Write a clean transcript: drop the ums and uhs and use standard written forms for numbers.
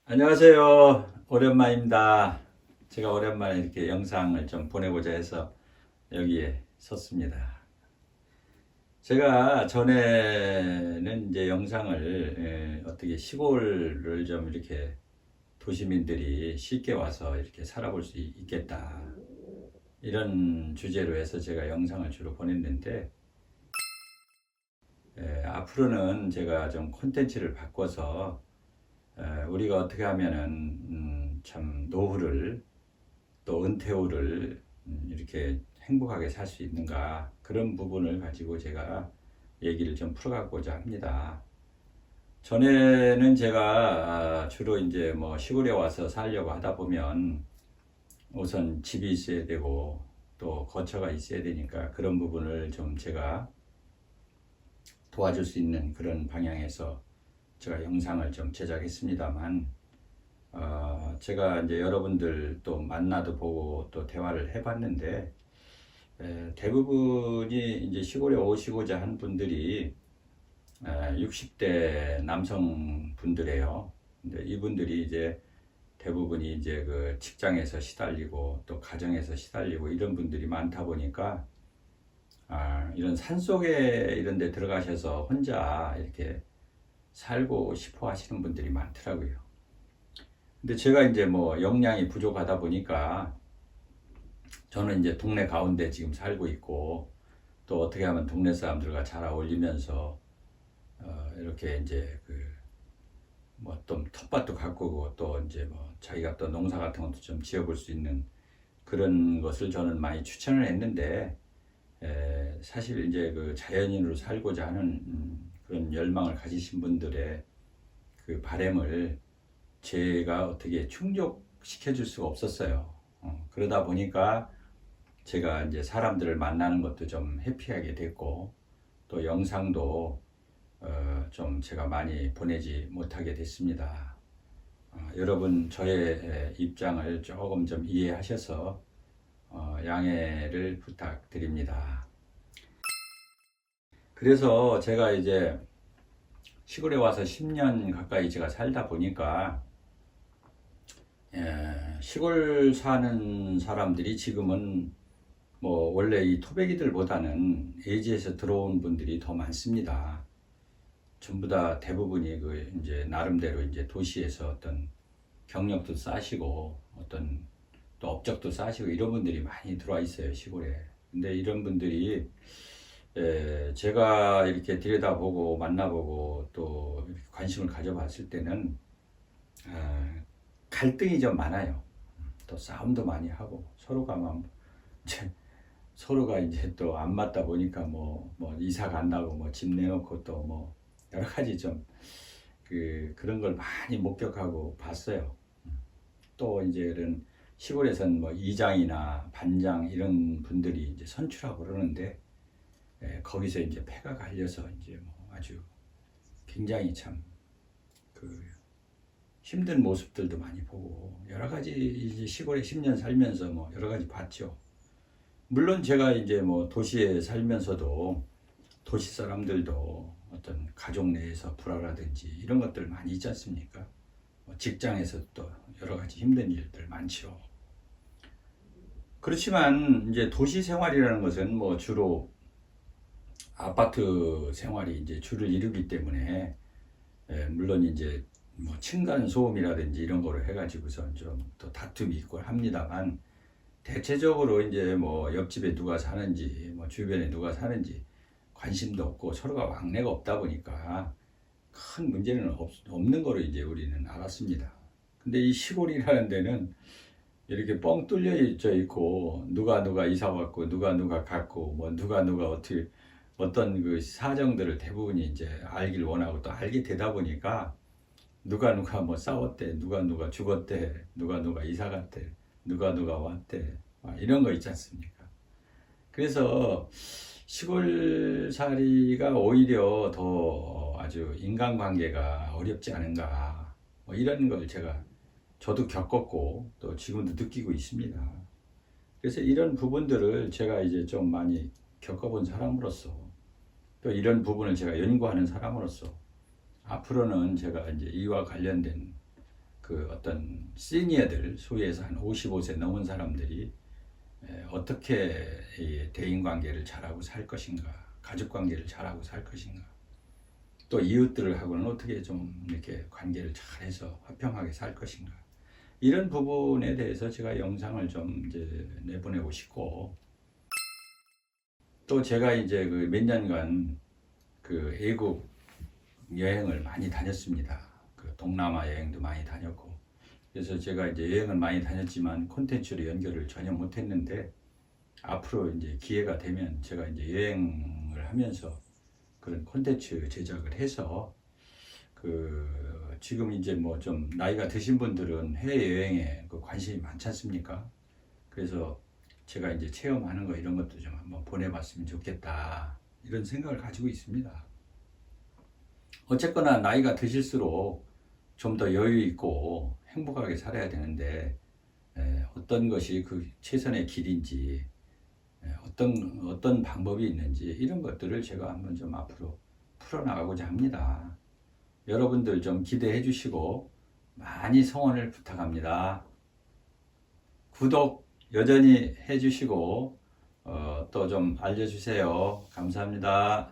안녕하세요. 오랜만입니다. 제가 오랜만에 이렇게 영상을 좀 보내고자 해서 여기에 섰습니다. 제가 전에는 이제 영상을 어떻게 시골을 좀 이렇게 도시민들이 쉽게 와서 이렇게 살아볼 수 있겠다, 이런 주제로 해서 제가 영상을 주로 보냈는데, 앞으로는 제가 좀 콘텐츠를 바꿔서 우리가 어떻게 하면은 참 노후를, 또 은퇴 후를 이렇게 행복하게 살 수 있는가, 그런 부분을 가지고 제가 얘기를 좀 풀어가고자 합니다. 전에는 제가 주로 이제 뭐 시골에 와서 살려고 하다 보면 우선 집이 있어야 되고 또 거처가 있어야 되니까, 그런 부분을 좀 제가 도와줄 수 있는 그런 방향에서 제가 영상을 좀 제작했습니다만, 제가 이제 여러분들 또 만나도 보고 또 대화를 해봤는데, 대부분이 이제 시골에 오시고자 한 분들이 60대 남성분들이에요. 근데 이분들이 이제 대부분이 이제 그 직장에서 시달리고 또 가정에서 시달리고 이런 분들이 많다 보니까, 이런 산속에 이런 데 들어가셔서 혼자 이렇게 살고 싶어 하시는 분들이 많더라고요. 근데 제가 이제 뭐 역량이 부족하다 보니까, 저는 이제 동네 가운데 지금 살고 있고, 또 어떻게 하면 동네 사람들과 잘 어울리면서 이렇게 이제 그 뭐 또 텃밭도 가꾸고, 또 이제 뭐 자기가 또 농사 같은 것도 좀 지어볼 수 있는 그런 것을 저는 많이 추천을 했는데, 사실 이제 그 자연인으로 살고자 하는 그런 열망을 가지신 분들의 그 바램을 제가 어떻게 충족시켜 줄 수가 없었어요. 그러다 보니까 제가 이제 사람들을 만나는 것도 좀 회피하게 됐고, 또 영상도 좀 제가 많이 보내지 못하게 됐습니다. 여러분 저의 입장을 조금 좀 이해하셔서 양해를 부탁드립니다. 그래서 제가 이제 시골에 와서 10년 가까이 제가 살다 보니까, 시골 사는 사람들이 지금은 뭐 원래 이 토백이들보다는 예지에서 들어온 분들이 더 많습니다. 전부 다 대부분이 그 이제 나름대로 이제 도시에서 어떤 경력도 쌓으시고 어떤 또 업적도 쌓으시고 이런 분들이 많이 들어와 있어요, 시골에. 근데 이런 분들이 제가 이렇게 들여다보고 만나보고 또 이렇게 관심을 가져봤을 때는 갈등이 좀 많아요. 또 싸움도 많이 하고 서로가 막 이제 서로가 이제 또 안 맞다 보니까 뭐 이사 간다고 뭐 집 내놓고 또 뭐 여러 가지 좀 그런 걸 많이 목격하고 봤어요. 또 이제 이런 시골에서는 뭐 이장이나 반장 이런 분들이 이제 선출하고 그러는데, 거기서 이제 패가 갈려서 이제 뭐 아주 굉장히 참 그 힘든 모습들도 많이 보고, 여러 가지 이제 시골에 10년 살면서 뭐 여러 가지 봤죠. 물론 제가 이제 뭐 도시에 살면서도 도시 사람들도 어떤 가족 내에서 불화라든지 이런 것들 많이 있지 않습니까? 뭐 직장에서 또 여러 가지 힘든 일들 많죠. 그렇지만 이제 도시 생활이라는 것은 뭐 주로 아파트 생활이 이제 주를 이루기 때문에, 물론 이제 뭐 층간 소음이라든지 이런 거로 해가지고선 좀 또 다툼이 있고 합니다만, 대체적으로 이제 뭐 옆집에 누가 사는지 뭐 주변에 누가 사는지 관심도 없고 서로가 왕래가 없다 보니까 큰 문제는 없는 거로 이제 우리는 알았습니다. 근데 이 시골이라는 데는 이렇게 뻥 뚫려 있고, 누가 이사 왔고 누가 갔고 뭐 누가 어떻게 어떤 그 사정들을 대부분이 이제 알길 원하고 또 알게 되다 보니까, 누가 뭐 싸웠대, 누가 죽었대, 누가 이사 갔대, 누가 왔대, 이런 거 있지 않습니까? 그래서 시골살이가 오히려 더 아주 인간관계가 어렵지 않은가, 뭐 이런 걸 저도 겪었고 또 지금도 느끼고 있습니다. 그래서 이런 부분들을 제가 이제 좀 많이 겪어본 사람으로서, 또 이런 부분을 제가 연구하는 사람으로서, 앞으로는 제가 이제 이와 관련된 그 어떤 시니어들, 소위에서 한 55세 넘은 사람들이 어떻게 이 대인 관계를 잘하고 살 것인가, 가족 관계를 잘하고 살 것인가, 또 이웃들하고는 어떻게 좀 이렇게 관계를 잘해서 화평하게 살 것인가, 이런 부분에 대해서 제가 영상을 좀 이제 내보내고 싶고, 또 제가 이제 그 몇 년간 그 외국 여행을 많이 다녔습니다. 그 동남아 여행도 많이 다녔고, 그래서 제가 이제 여행을 많이 다녔지만 콘텐츠로 연결을 전혀 못했는데, 앞으로 이제 기회가 되면 제가 이제 여행을 하면서 그런 콘텐츠 제작을 해서, 그 지금 이제 뭐 좀 나이가 드신 분들은 해외 여행에 그 관심이 많지 않습니까? 그래서 제가 이제 체험하는 거 이런 것도 좀 한번 보내봤으면 좋겠다, 이런 생각을 가지고 있습니다. 어쨌거나 나이가 드실수록 좀 더 여유 있고 행복하게 살아야 되는데, 어떤 것이 그 최선의 길인지, 어떤 방법이 있는지, 이런 것들을 제가 한번 좀 앞으로 풀어나가고자 합니다. 여러분들 좀 기대해 주시고 많이 성원을 부탁합니다. 구독 여전히 해 주시고 또 좀 알려주세요. 감사합니다.